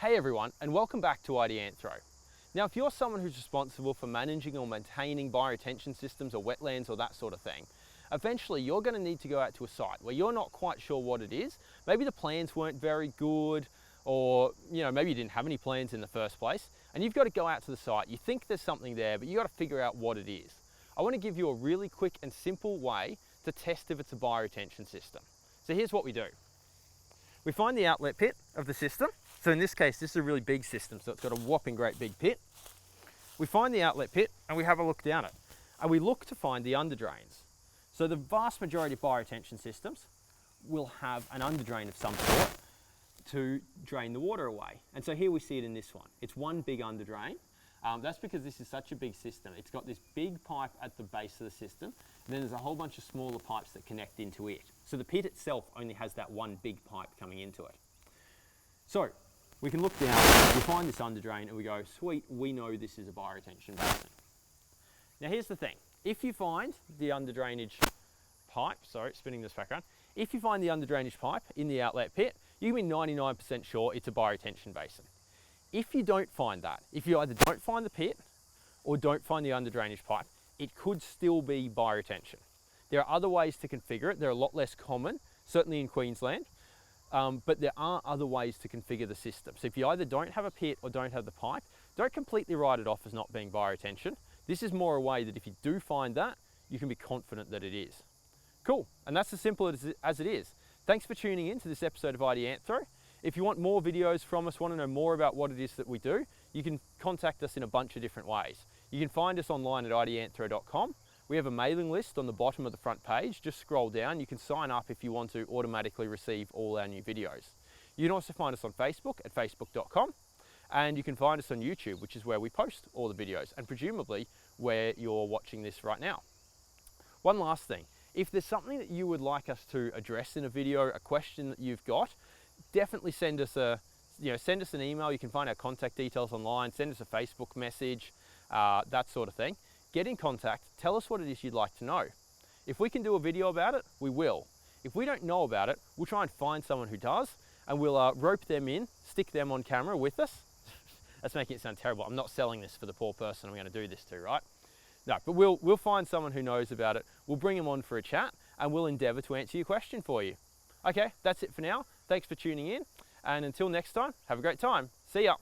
Hey everyone, and welcome back to Ideanthro. Now, if you're someone who's responsible for managing or maintaining bioretention systems or wetlands or that sort of thing, eventually you're going to need to go out to a site where you're not quite sure what it is. Maybe the plans weren't very good, or maybe you didn't have any plans in the first place, and you've got to go out to the site. You think there's something there, but you got to figure out what it is. I want to give you a really quick and simple way to test if it's a bioretention system. So here's what we do. We find the outlet pit of the system. So in this case, this is a really big system, so it's got a whopping great big pit. We find the outlet pit and we have a look down it. And we look to find the underdrains. So the vast majority of bioretention systems will have an underdrain of some sort to drain the water away. And so here we see it in this one. It's one big underdrain. That's because this is such a big system. It's got this big pipe at the base of the system, and then there's a whole bunch of smaller pipes that connect into it. So the pit itself only has that one big pipe coming into it. So we can look down, we find this underdrain, and we go, sweet, we know this is a bioretention basin. Now here's the thing. If you find the underdrainage pipe, spinning this back around, if you find the underdrainage pipe in the outlet pit, you can be 99% sure it's a bioretention basin. If you don't find that, if you either don't find the pit or don't find the underdrainage pipe, it could still be bioretention. There are other ways to configure it. They're a lot less common, certainly in Queensland, but there are other ways to configure the system. So if you either don't have a pit or don't have the pipe, don't completely write it off as not being bioretention. This is more a way that if you do find that, you can be confident that it is. Cool, and that's as simple as it is. Thanks for tuning in to this episode of Ideanthro. If you want more videos from us, want to know more about what it is that we do, you can contact us in a bunch of different ways. You can find us online at ideanthro.com. We have a mailing list on the bottom of the front page. Just scroll down. You can sign up if you want to automatically receive all our new videos. You can also find us on Facebook at facebook.com, and you can find us on YouTube, which is where we post all the videos, and presumably where you're watching this right now. One last thing. If there's something that you would like us to address in a video, a question that you've got, definitely send us an email. You can find our contact details online, send us a Facebook message, that sort of thing. Get in contact, tell us what it is you'd like to know. If we can do a video about it, we will. If we don't know about it, we'll try and find someone who does, and we'll rope them in, stick them on camera with us. That's making it sound terrible. I'm not selling this for the poor person I'm going to do this to, right? No, but we'll find someone who knows about it. We'll bring them on for a chat, and we'll endeavour to answer your question for you. Okay, that's it for now. Thanks for tuning in, and until next time, have a great time. See ya.